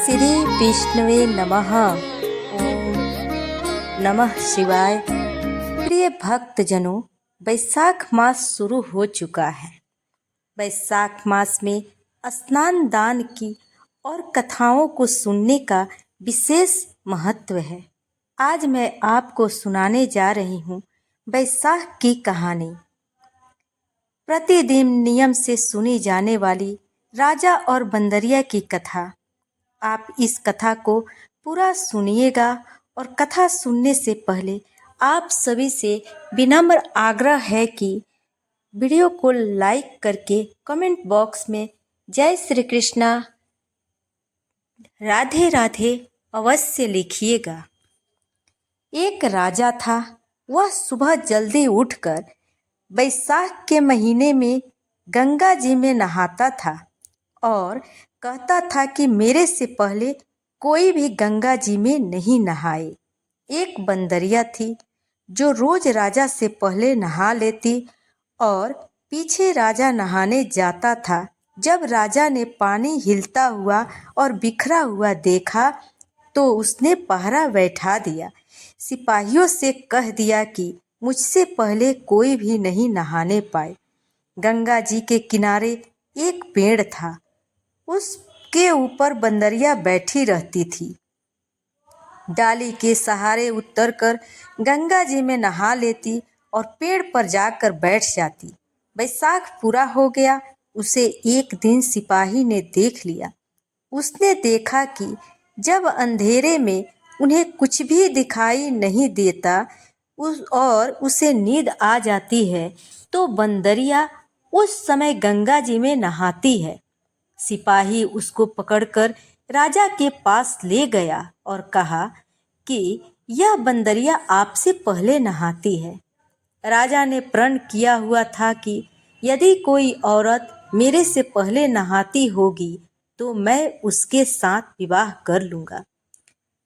श्री विष्णुवे नमः। ओम नमः शिवाय। प्रिय भक्तजनों, वैशाख मास शुरू हो चुका है। वैशाख मास में स्नान दान की और कथाओं को सुनने का विशेष महत्व है। आज मैं आपको सुनाने जा रही हूँ वैशाख की कहानी। प्रतिदिन नियम से सुनी जाने वाली राजा और बंदरिया की कथा। आप इस कथा को पूरा सुनिएगा और कथा सुनने से पहले आप सभी से विनम्र आग्रह है कि वीडियो को लाइक करके कमेंट बॉक्स में जय श्री कृष्णा, राधे राधे अवश्य लिखिएगा। एक राजा था। वह सुबह जल्दी उठकर वैशाख के महीने में गंगा जी में नहाता था और कहता था कि मेरे से पहले कोई भी गंगा जी में नहीं नहाए। एक बंदरिया थी जो रोज राजा से पहले नहा लेती और पीछे राजा नहाने जाता था। जब राजा ने पानी हिलता हुआ और बिखरा हुआ देखा तो उसने पहरा बैठा दिया। सिपाहियों से कह दिया कि मुझसे पहले कोई भी नहीं नहाने पाए। गंगा जी के किनारे एक पेड़ था। उसके ऊपर बंदरिया बैठी रहती थी। डाली के सहारे उतरकर गंगा जी में नहा लेती और पेड़ पर जाकर बैठ जाती। वैशाख पूरा हो गया। उसे एक दिन सिपाही ने देख लिया। उसने देखा कि जब अंधेरे में उन्हें कुछ भी दिखाई नहीं देता और उसे नींद आ जाती है तो बंदरिया उस समय गंगा जी में नहाती है। सिपाही उसको पकड़कर राजा के पास ले गया और कहा कि यह बंदरिया आपसे पहले नहाती है। राजा ने प्रण किया हुआ था कि यदि कोई औरत मेरे से पहले नहाती होगी तो मैं उसके साथ विवाह कर लूँगा।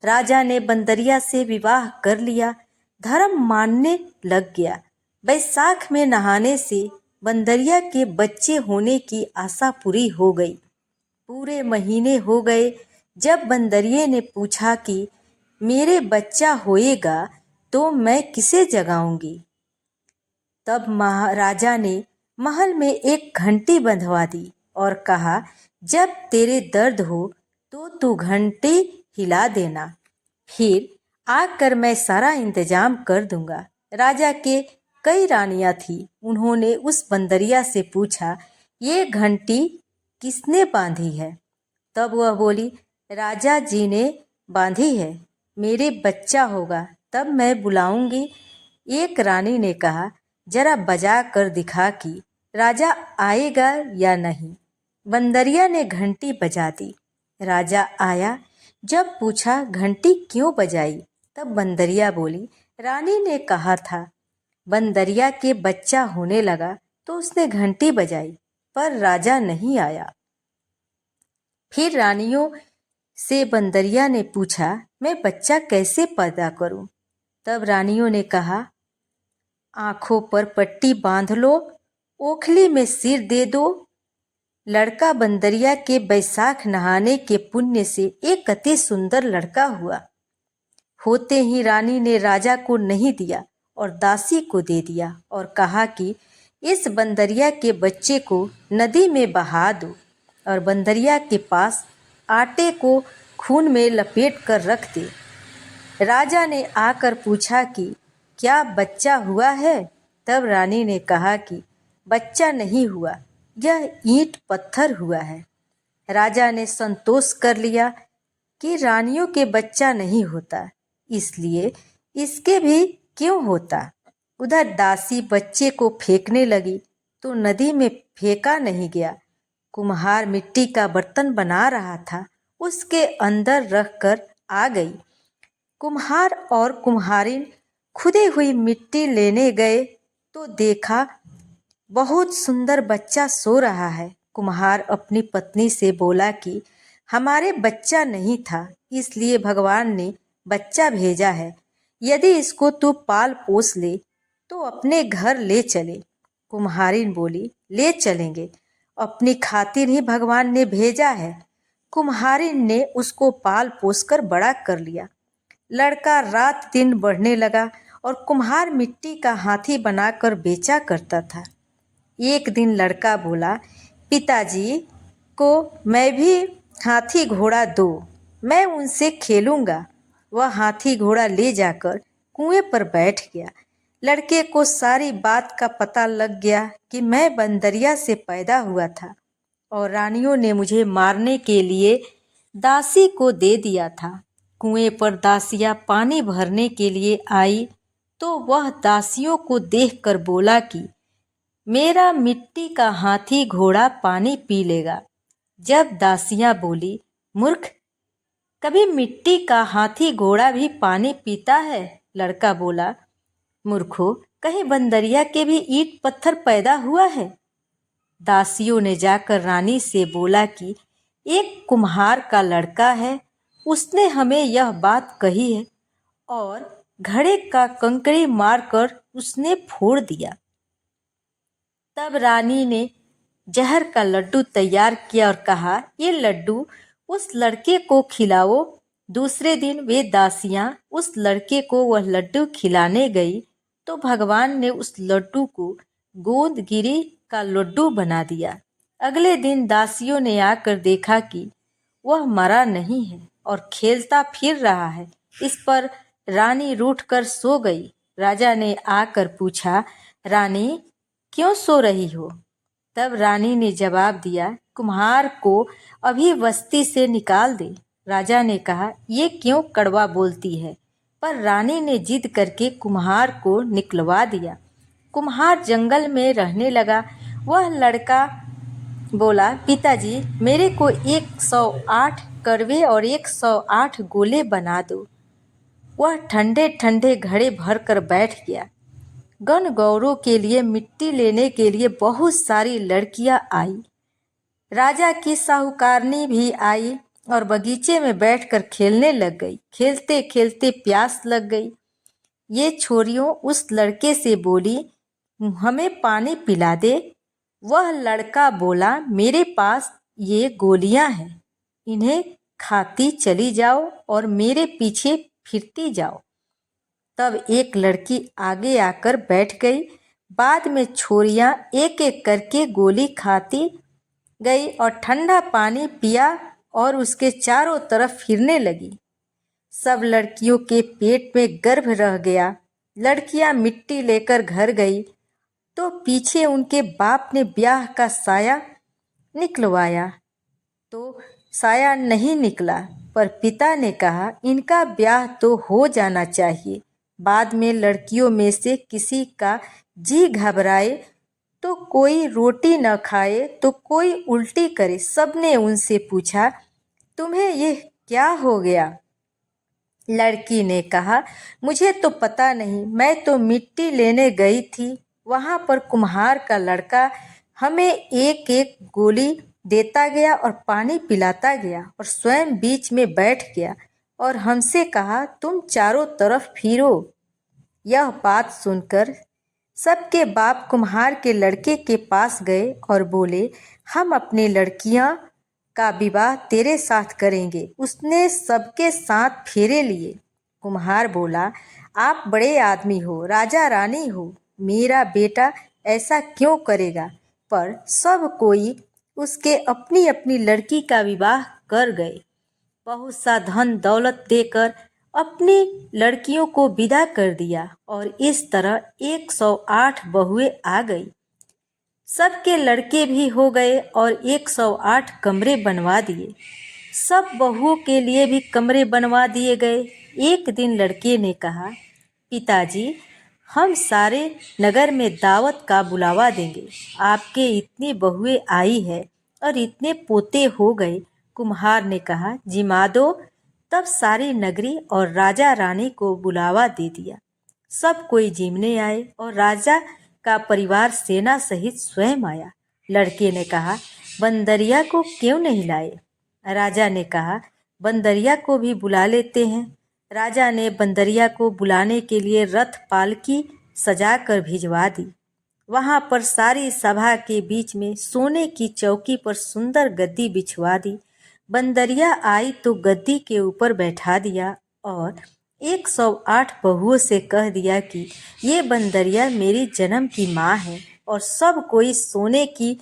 राजा ने बंदरिया से विवाह कर लिया। धर्म मानने लग गया। वैशाख में नहाने से बंदरिया के बच्चे होने की आशा पूरी हो गई। पूरे महीने हो गए। जब बंदरिये ने पूछा कि मेरे बच्चा होएगा तो मैं किसे जगाऊंगी, तब महाराजा ने महल में एक घंटी बंधवा दी और कहा जब तेरे दर्द हो तो तू घंटी हिला देना, फिर आकर मैं सारा इंतजाम कर दूंगा। राजा के कई रानियां थी। उन्होंने उस बंदरिया से पूछा ये घंटी किसने बांधी है? तब वह बोली राजा जी ने बांधी है। मेरे बच्चा होगा तब मैं बुलाऊंगी। एक रानी ने कहा जरा बजा कर दिखा कि राजा आएगा या नहीं। बंदरिया ने घंटी बजा दी। राजा आया। जब पूछा घंटी क्यों बजाई, तब बंदरिया बोली रानी ने कहा था। बंदरिया के बच्चा होने लगा तो उसने घंटी बजाई पर राजा नहीं आया। फिर रानियों से बंदरिया ने पूछा मैं बच्चा कैसे पैदा करूं? तब रानियों ने कहा आंखों पर पट्टी बांध लो, ओखली में सिर दे दो। लड़का बंदरिया के वैशाख नहाने के पुण्य से एक अति सुंदर लड़का हुआ। होते ही रानी ने राजा को नहीं दिया और दासी को दे दिया और कहा कि इस बंदरिया के बच्चे को नदी में बहा दो और बंदरिया के पास आटे को खून में लपेट कर रख दे। राजा ने आकर पूछा कि क्या बच्चा हुआ है? तब रानी ने कहा कि बच्चा नहीं हुआ, यह ईंट पत्थर हुआ है। राजा ने संतोष कर लिया कि रानियों के बच्चा नहीं होता, इसलिए इसके भी क्यों होता। उधर दासी बच्चे को फेंकने लगी तो नदी में फेंका नहीं गया। कुम्हार मिट्टी का बर्तन बना रहा था, उसके अंदर रखकर आ गई। कुम्हार और कुम्हारिन खुदी हुई मिट्टी लेने गए तो देखा बहुत सुंदर बच्चा सो रहा है। कुम्हार अपनी पत्नी से बोला कि हमारे बच्चा नहीं था, इसलिए भगवान ने बच्चा भेजा है। यदि इसको तू पाल पोस ले तो अपने घर ले चले। कुम्हारिन बोली ले चलेंगे, अपनी खातिर ही भगवान ने भेजा है। कुम्हारिन ने उसको पाल पोसकर बड़ा कर लिया। लड़का रात दिन बढ़ने लगा और कुम्हार मिट्टी का हाथी बनाकर बेचा करता था। एक दिन लड़का बोला, पिताजी को मैं भी हाथी घोड़ा दो, मैं उनसे खेलूंगा। वह हाथी घोड़ा ले जाकर कुएं पर बैठ गया। लड़के को सारी बात का पता लग गया कि मैं बंदरिया से पैदा हुआ था और रानियों ने मुझे मारने के लिए दासी को दे दिया था। कुएं पर दासियां पानी भरने के लिए आई तो वह दासियों को देखकर बोला कि मेरा मिट्टी का हाथी घोड़ा पानी पी लेगा। जब दासियां बोली, मूर्ख, कभी मिट्टी का हाथी घोड़ा भी पानी पीता है? लड़का बोला, मूर्खो, कहीं बंदरिया के भी ईंट पत्थर पैदा हुआ है? दासियों ने जाकर रानी से बोला कि एक कुम्हार का लड़का है, उसने हमें यह बात कही है और घड़े का कंकड़ी मारकर उसने फोड़ दिया। तब रानी ने जहर का लड्डू तैयार किया और कहा, ये लड्डू उस लड़के को खिलाओ। दूसरे दिन वे दासियां उस लड़के को वह लड्डू खिलाने गई तो भगवान ने उस लड्डू को गोंदगिरी का लड्डू बना दिया। अगले दिन दासियों ने आकर देखा कि वह मरा नहीं है और खेलता फिर रहा है। इस पर रानी रूठकर सो गई। राजा ने आकर पूछा, रानी क्यों सो रही हो? तब रानी ने जवाब दिया, कुम्हार को अभी बस्ती से निकाल दे। राजा ने कहा, ये क्यों कड़वा बोलती है? पर रानी ने जिद करके कुम्हार को निकलवा दिया। कुम्हार जंगल में रहने लगा। वह लड़का बोला, पिताजी मेरे को 108 करवे और 108 गोले बना दो। वह ठंडे ठंडे घड़े भर कर बैठ गया। गण गौरों के लिए मिट्टी लेने के लिए बहुत सारी लड़कियां आई। राजा की साहूकारनी भी आई और बगीचे में बैठकर खेलने लग गई। खेलते खेलते प्यास लग गई। ये छोरियों उस लड़के से बोली, हमें पानी पिला दे। वह लड़का बोला, मेरे पास ये गोलियां हैं, इन्हें खाती चली जाओ और मेरे पीछे फिरती जाओ। तब एक लड़की आगे आकर बैठ गई। बाद में छोरियां एक एक करके गोली खाती गई और ठंडा पानी पिया और उसके चारों तरफ फिरने लगी। सब लड़कियों के पेट में गर्भ रह गया। लड़कियां मिट्टी लेकर घर गई तो पीछे उनके बाप ने ब्याह का साया निकलवाया तो साया नहीं निकला। पर पिता ने कहा, इनका ब्याह तो हो जाना चाहिए। बाद में लड़कियों में से किसी का जी घबराए तो कोई रोटी न खाए तो कोई उल्टी करे। सबने उनसे पूछा, तुम्हें ये क्या हो गया? लड़की ने कहा, मुझे तो पता नहीं, मैं तो मिट्टी लेने गई थी। वहाँ पर कुम्हार का लड़का हमें एक एक गोली देता गया और पानी पिलाता गया और स्वयं बीच में बैठ गया और हमसे कहा, तुम चारों तरफ फिरो। यह बात सुनकर सबके बाप कुम्हार के लड़के के पास गए और बोले, हम अपनी लड़कियां का विवाह तेरे साथ करेंगे। उसने सबके साथ फेरे लिए। कुम्हार बोला, आप बड़े आदमी हो, राजा रानी हो, मेरा बेटा ऐसा क्यों करेगा? पर सब कोई उसके अपनी अपनी लड़की का विवाह कर गए। बहुत सा धन दौलत देकर अपनी लड़कियों को विदा कर दिया और इस तरह 108 बहुएं आ गई। सबके लड़के भी हो गए और 108 कमरे बनवा दिए। सब बहुओं के लिए भी कमरे बनवा दिए गए। एक दिन लड़के ने कहा, पिताजी हम सारे नगर में दावत का बुलावा देंगे। आपके इतनी बहुएं आई है और इतने पोते हो गए। कुम्हार ने कहा, जिमा दो। तब सारी नगरी और राजा रानी को बुलावा दे दिया। सब कोई जिमने आए और राजा का परिवार सेना सहित स्वयं आया। लड़के ने कहा, बंदरिया को क्यों नहीं लाए? राजा ने कहा, बंदरिया को भी बुला लेते हैं। राजा ने बंदरिया को बुलाने के लिए रथ पालकी सजाकर भिजवा दी। वहां पर सारी सभा के बीच में सोने की चौकी पर सुंदर गद्दी बिछवा दी। बंदरिया आई तो गद्दी के ऊपर बैठा दिया और 108 बहुओं से कह दिया कि ये बंदरिया मेरी जन्म की माँ है और सब कोई सोने की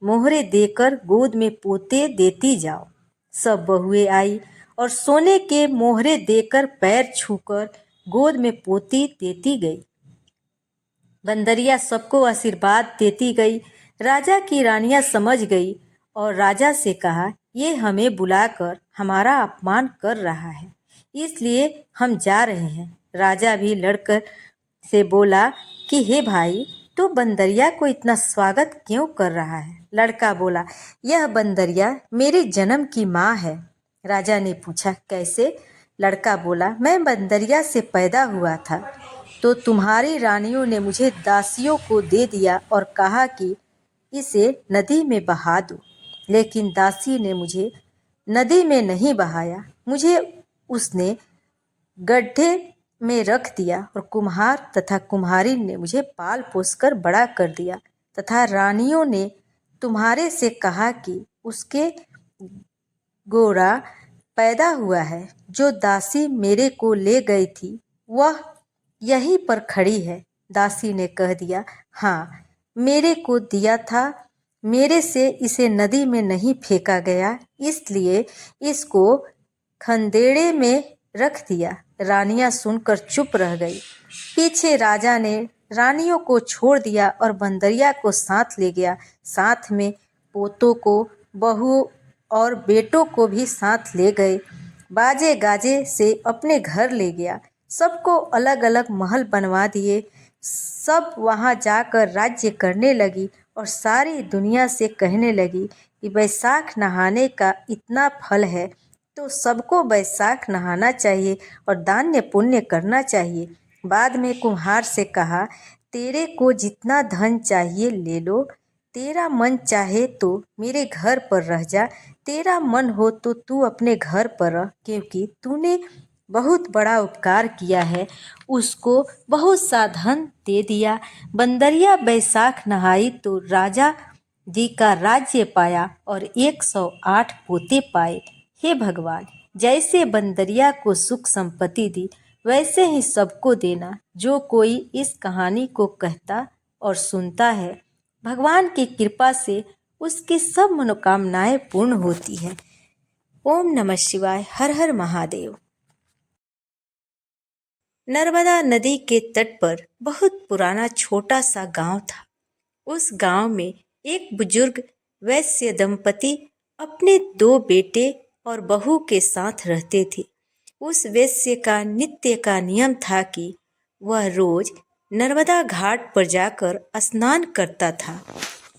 मोहरें देकर गोद में पोते देती जाओ। सब बहुएं आई और सोने के मोहरें देकर पैर छूकर गोद में पोती देती गई। बंदरिया सबको आशीर्वाद देती गई। राजा की रानियां समझ गई और राजा से कहा, ये हमें बुलाकर हमारा अपमान कर रहा है, इसलिए हम जा रहे हैं। राजा भी लड़कर से बोला कि हे भाई, तू बंदरिया को इतना स्वागत क्यों कर रहा है? लड़का बोला, यह बंदरिया मेरे जन्म की माँ है। राजा ने पूछा, कैसे? लड़का बोला, मैं बंदरिया से पैदा हुआ था तो तुम्हारी रानियों ने मुझे दासियों को दे दिया और कहा कि इसे नदी में बहा दो, लेकिन दासी ने मुझे नदी में नहीं बहाया। मुझे उसने गड्ढे में रख दिया और कुम्हार तथा कुम्हारी ने मुझे पाल पोसकर बड़ा कर दिया तथा रानियों ने तुम्हारे से कहा कि उसके गोरा पैदा हुआ है। जो दासी मेरे को ले गई थी वह यहीं पर खड़ी है। दासी ने कह दिया, हाँ, मेरे को दिया था, मेरे से इसे नदी में नहीं फेंका गया, इसलिए इसको खंदेड़े में रख दिया। रानियां सुनकर चुप रह गई। पीछे राजा ने रानियों को छोड़ दिया और बंदरिया को साथ ले गया। साथ में पोतों को, बहू और बेटों को भी साथ ले गए। बाजे गाजे से अपने घर ले गया। सबको अलग अलग महल बनवा दिए। सब वहाँ जाकर राज्य करने लगी और सारी दुनिया से कहने लगी कि बैसाख नहाने का इतना फल है तो सबको बैसाख नहाना चाहिए और दान्य पुण्य करना चाहिए। बाद में कुम्हार से कहा, तेरे को जितना धन चाहिए ले लो, तेरा मन चाहे तो मेरे घर पर रह जा, तेरा मन हो तो तू अपने घर पर रह, क्योंकि तूने बहुत बड़ा उपकार किया है। उसको बहुत सा धन दे दिया। बंदरिया बैसाख नहाई तो राजा जी का राज्य पाया और 108 पोते पाए। हे भगवान, जैसे बंदरिया को सुख संपत्ति दी वैसे ही सबको देना। जो कोई इस कहानी को कहता और सुनता है, भगवान की कृपा से उसकी सब मनोकामनाएं पूर्ण होती है। ओम नमः शिवाय। हर हर महादेव। नर्मदा नदी के तट पर बहुत पुराना छोटा सा गांव था। उस गांव में एक बुजुर्ग वैश्य दंपति अपने 2 बेटे और बहू के साथ रहते थे। उस वैश्य का नित्य का नियम था कि वह रोज नर्मदा घाट पर जाकर स्नान करता था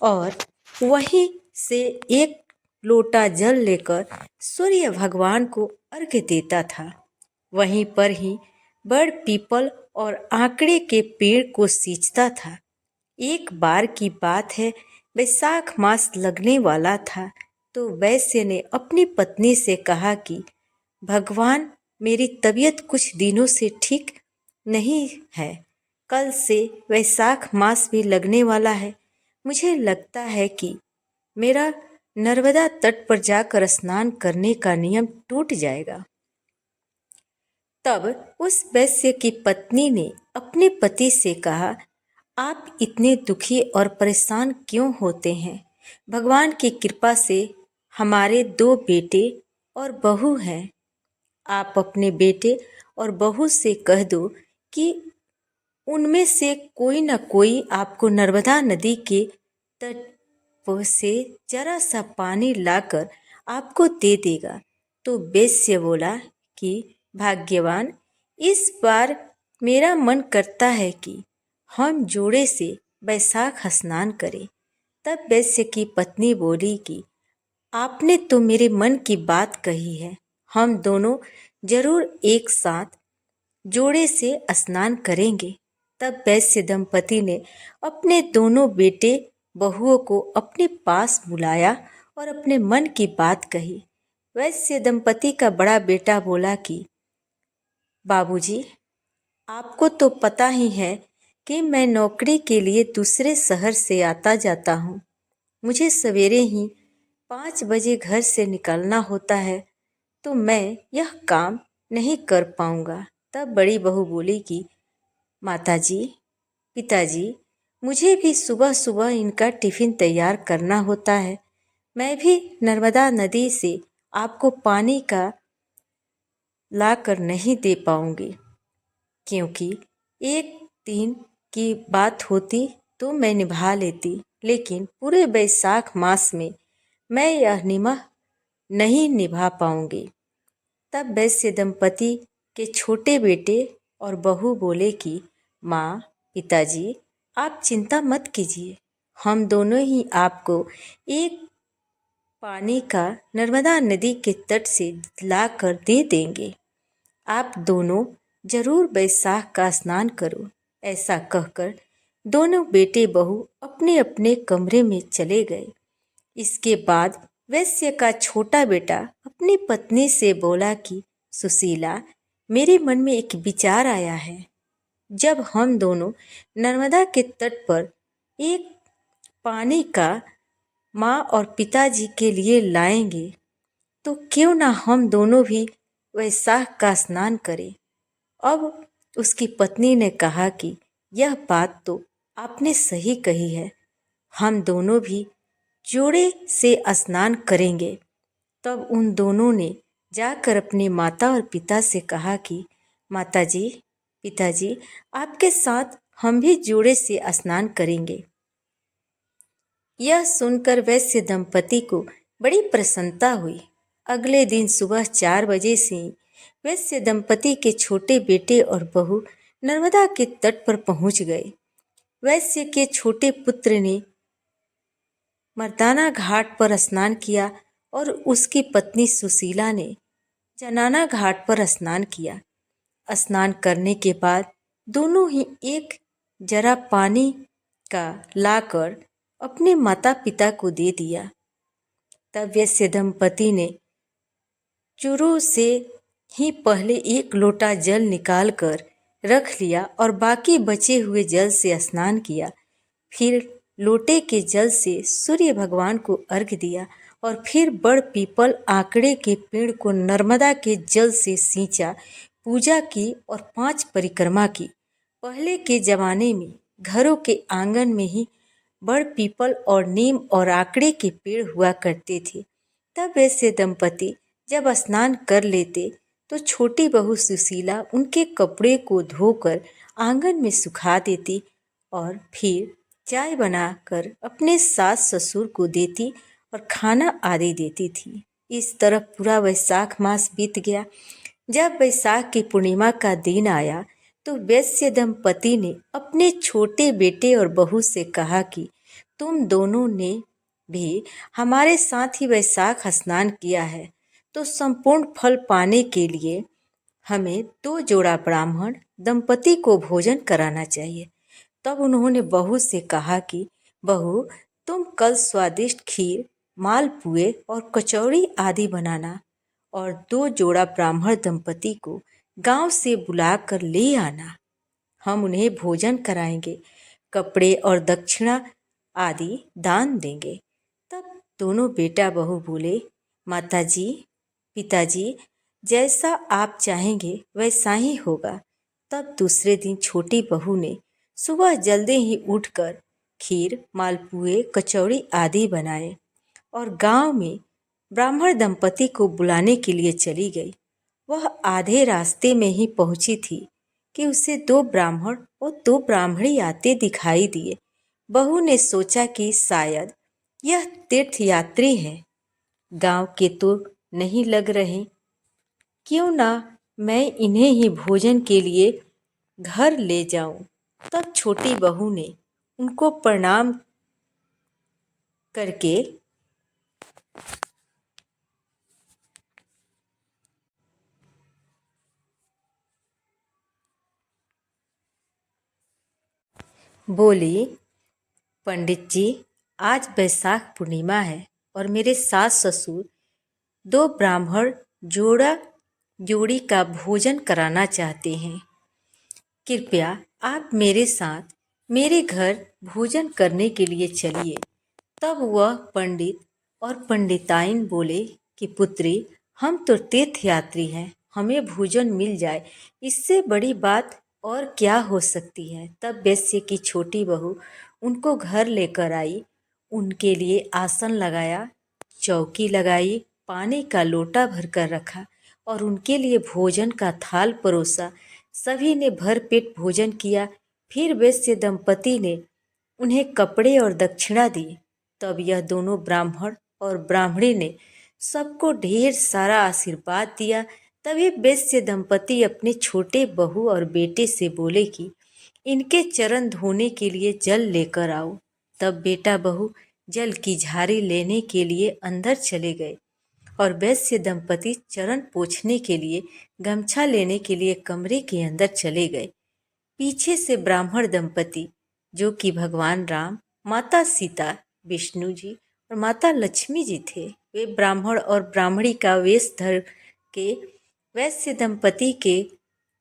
और वहीं से एक लोटा जल लेकर सूर्य भगवान को अर्घ्य देता था। वहीं पर ही बड़ पीपल और आंकड़े के पेड़ को सींचता था। एक बार की बात है, बैसाख मास लगने वाला था तो वैश्य ने अपनी पत्नी से कहा कि भगवान, मेरी तबीयत कुछ दिनों से ठीक नहीं है। कल से वैसाख मास भी लगने वाला है। मुझे लगता है कि मेरा नर्मदा तट पर जाकर स्नान करने का नियम टूट जाएगा। तब उस वैश्य की पत्नी ने अपने पति से कहा, आप इतने दुखी और परेशान क्यों होते हैं? भगवान की कृपा से हमारे 2 बेटे और बहू हैं। आप अपने बेटे और बहू से कह दो कि उनमें से कोई न कोई आपको नर्मदा नदी के तट से जरा सा पानी लाकर आपको दे देगा। तो वैश्य बोला कि भाग्यवान, इस बार मेरा मन करता है कि हम जोड़े से बैसाख स्नान करें। तब वैश्य की पत्नी बोली कि आपने तो मेरे मन की बात कही है, हम दोनों जरूर एक साथ जोड़े से स्नान करेंगे। तब वैश्य दंपति ने अपने दोनों बेटे बहुओं को अपने पास बुलाया और अपने मन की बात कही। वैश्य दंपति का बड़ा बेटा बोला कि बाबूजी, आपको तो पता ही है कि मैं नौकरी के लिए दूसरे शहर से आता जाता हूँ। मुझे सवेरे ही 5 बजे घर से निकलना होता है तो मैं यह काम नहीं कर पाऊंगा। तब बड़ी बहू बोली कि माताजी, पिताजी, मुझे भी सुबह सुबह इनका टिफिन तैयार करना होता है। मैं भी नर्मदा नदी से आपको पानी का ला कर नहीं दे पाऊंगी, क्योंकि एक दिन की बात होती तो मैं निभा लेती, लेकिन पूरे बैसाख मास में मैं यह नियम नहीं निभा पाऊंगी। तब वैश्य दंपति के छोटे बेटे और बहू बोले कि माँ, पिताजी, आप चिंता मत कीजिए, हम दोनों ही आपको एक पानी का नर्मदा नदी के तट से ला कर दे देंगे। आप दोनों जरूर बैसाख का स्नान करो। ऐसा कहकर दोनों बेटे बहू अपने अपने कमरे में चले गए। इसके बाद वैश्य का छोटा बेटा अपनी पत्नी से बोला कि सुशीला, मेरे मन में एक विचार आया है। जब हम दोनों नर्मदा के तट पर एक पानी का माँ और पिताजी के लिए लाएंगे, तो क्यों ना हम दोनों भी वैसाख का स्नान करें। अब उसकी पत्नी ने कहा कि यह बात तो आपने सही कही है, हम दोनों भी जोड़े से स्नान करेंगे। तब उन दोनों ने जाकर अपनी माता और पिता से कहा कि माताजी, पिताजी, आपके साथ हम भी जोड़े से स्नान करेंगे। यह सुनकर वैश्य दंपति को बड़ी प्रसन्नता हुई। अगले दिन सुबह 4 बजे से वैश्य दंपति के छोटे बेटे और बहू नर्मदा के तट पर पहुंच गए। वैश्य के छोटे पुत्र ने मर्दाना घाट पर स्नान किया और उसकी पत्नी सुशीला ने जनाना घाट पर स्नान किया। स्नान करने के बाद दोनों ही एक जरा पानी का लाकर अपने माता पिता को दे दिया। तब वैश्य दंपति ने चूरू से ही पहले एक लोटा जल निकाल कर रख लिया और बाकी बचे हुए जल से स्नान किया। फिर लोटे के जल से सूर्य भगवान को अर्घ्य दिया और फिर बड़ पीपल आंकड़े के पेड़ को नर्मदा के जल से सींचा, पूजा की और 5 परिक्रमा की। पहले के जमाने में घरों के आंगन में ही बड़ पीपल और नीम और आंकड़े के पेड़ हुआ करते थे। तब वैसे दंपति जब स्नान कर लेते तो छोटी बहू सुशीला उनके कपड़े को धोकर आंगन में सुखा देती और फिर चाय बनाकर अपने सास ससुर को देती और खाना आदि देती थी। इस तरह पूरा वैसाख मास बीत गया। जब वैसाख की पूर्णिमा का दिन आया तो वैश्य दंपति ने अपने छोटे बेटे और बहू से कहा कि तुम दोनों ने भी हमारे साथ ही वैसाख स्नान किया है, तो संपूर्ण फल पाने के लिए हमें 2 जोड़ा ब्राह्मण दंपति को भोजन कराना चाहिए। तब उन्होंने बहू से कहा कि बहू, तुम कल स्वादिष्ट खीर, मालपुए और कचौड़ी आदि बनाना और 2 जोड़ा ब्राह्मण दंपति को गांव से बुलाकर ले आना। हम उन्हें भोजन कराएंगे, कपड़े और दक्षिणा आदि दान देंगे। तब दोनों बेटा बहू बोले, माताजी, पिताजी, जैसा आप चाहेंगे वैसा ही होगा। तब दूसरे दिन छोटी बहू ने सुबह जल्दी ही उठकर खीर, मालपुए, कचौड़ी आदि बनाए और गांव में ब्राह्मण दंपति को बुलाने के लिए चली गई। वह आधे रास्ते में ही पहुंची थी कि उसे 2 ब्राह्मण और 2 ब्राह्मणी आते दिखाई दिए। बहू ने सोचा कि शायद यह तीर्थ यात्री है, गांव के तो नहीं लग रहे, क्यों ना मैं इन्हें ही भोजन के लिए घर ले जाऊं। तब छोटी बहू ने उनको प्रणाम करके बोली, पंडित जी, आज बैसाख पूर्णिमा है और मेरे सास ससुर 2 ब्राह्मण जोड़ी का भोजन कराना चाहते हैं। कृपया आप मेरे साथ मेरे घर भोजन करने के लिए चलिए। तब वह पंडित और पंडिताइन बोले कि पुत्री, हम तो तीर्थ यात्री हैं, हमें भोजन मिल जाए, इससे बड़ी बात और क्या हो सकती है। तब वैश्य की छोटी बहू उनको घर लेकर आई, उनके लिए आसन लगाया, चौकी लगाई, पानी का लोटा भरकर रखा और उनके लिए भोजन का थाल परोसा। सभी ने भरपेट भोजन किया। फिर वैश्य दंपति ने उन्हें कपड़े और दक्षिणा दी। तब यह दोनों ब्राह्मण और ब्राह्मणी ने सबको ढेर सारा आशीर्वाद दिया। तभी वैश्य दंपति अपने छोटे बहू और बेटे से बोले कि इनके चरण धोने के लिए जल लेकर आओ। तब बेटा बहू जल की झारी लेने के लिए अंदर चले गए और वैश्य दंपति चरण पोंछने के लिए गमछा लेने के लिए कमरे के अंदर चले गए। पीछे से ब्राह्मण दंपति, जो कि भगवान राम, माता सीता, विष्णु जी और माता लक्ष्मी जी थे, वे ब्राह्मण और ब्राह्मणी का वेश धर के वैश्य दंपति के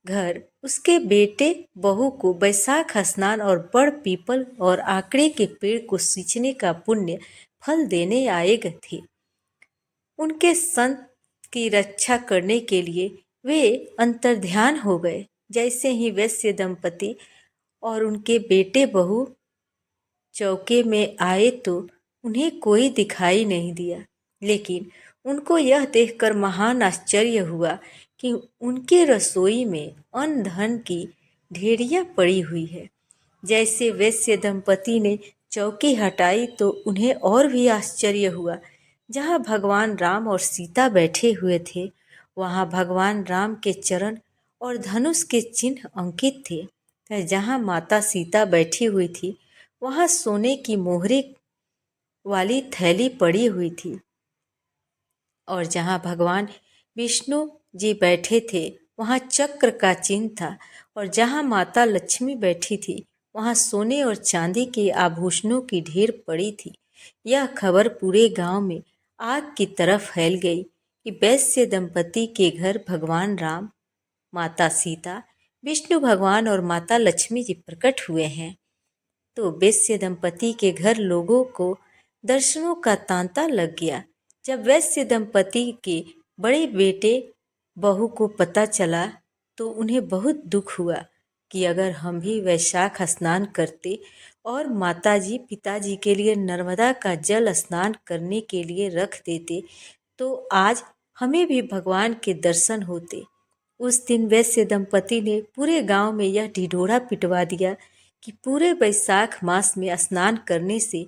घर उसके बेटे बहू को बैसाख स्नान और बड़ पीपल और आकड़े के पेड़ को सींचने का पुण्य फल देने आए थे। उनके संत की रक्षा करने के लिए वे अंतर्ध्यान हो गए। जैसे ही वैश्य दंपति और उनके बेटे बहू चौके में आए तो उन्हें कोई दिखाई नहीं दिया, लेकिन उनको यह देखकर महान आश्चर्य हुआ कि उनके रसोई में अन्न धन की ढेरियां पड़ी हुई है। जैसे वैश्य दंपति ने चौकी हटाई तो उन्हें और भी आश्चर्य हुआ। जहाँ भगवान राम और सीता बैठे हुए थे, वहाँ भगवान राम के चरण और धनुष के चिन्ह अंकित थे। जहाँ माता सीता बैठी हुई थी, वहाँ सोने की मोहरे वाली थैली पड़ी हुई थी। और जहाँ भगवान विष्णु जी बैठे थे, वहाँ चक्र का चिन्ह था। और जहाँ माता लक्ष्मी बैठी थी, वहाँ सोने और चांदी के आभूषणों की ढेर पड़ी थी। यह खबर पूरे गांव में आग की तरह फैल गई कि वैश्य दंपति के घर भगवान राम, माता सीता, विष्णु भगवान और माता लक्ष्मी जी प्रकट हुए हैं। तो वैश्य दंपति के घर लोगों को दर्शनों का तांता लग गया। जब वैश्य दंपति के बड़े बेटे बहू को पता चला तो उन्हें बहुत दुख हुआ कि अगर हम भी वैशाख स्नान करते और माताजी पिताजी के लिए नर्मदा का जल स्नान करने के लिए रख देते तो आज हमें भी भगवान के दर्शन होते। उस दिन वैश्य दंपति ने पूरे गांव में यह ढिढोरा पिटवा दिया कि पूरे वैशाख मास में स्नान करने से,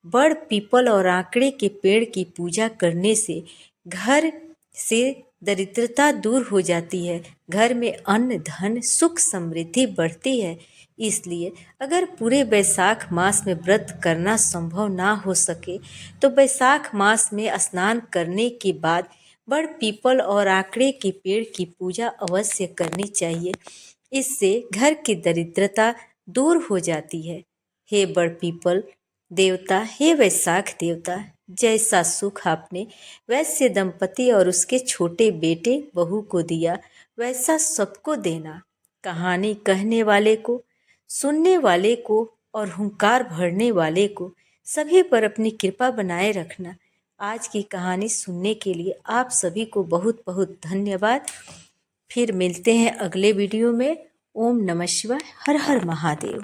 बड़ पीपल और आकड़े के पेड़ की पूजा करने से घर से दरिद्रता दूर हो जाती है, घर में अन्न धन सुख समृद्धि बढ़ती है। इसलिए अगर पूरे वैशाख मास में व्रत करना संभव ना हो सके तो वैशाख मास में स्नान करने के बाद बड़ पीपल और आकड़े के पेड़ की पूजा अवश्य करनी चाहिए। इससे घर की दरिद्रता दूर हो जाती है। हे बड़ पीपल देवता, हे वैशाख देवता, जैसा सुख आपने वैश्य दंपति और उसके छोटे बेटे बहू को दिया, वैसा सबको देना। कहानी कहने वाले को, सुनने वाले को और हुंकार भरने वाले को सभी पर अपनी कृपा बनाए रखना। आज की कहानी सुनने के लिए आप सभी को बहुत बहुत धन्यवाद। फिर मिलते हैं अगले वीडियो में। ओम नमः शिवाय, हर हर महादेव।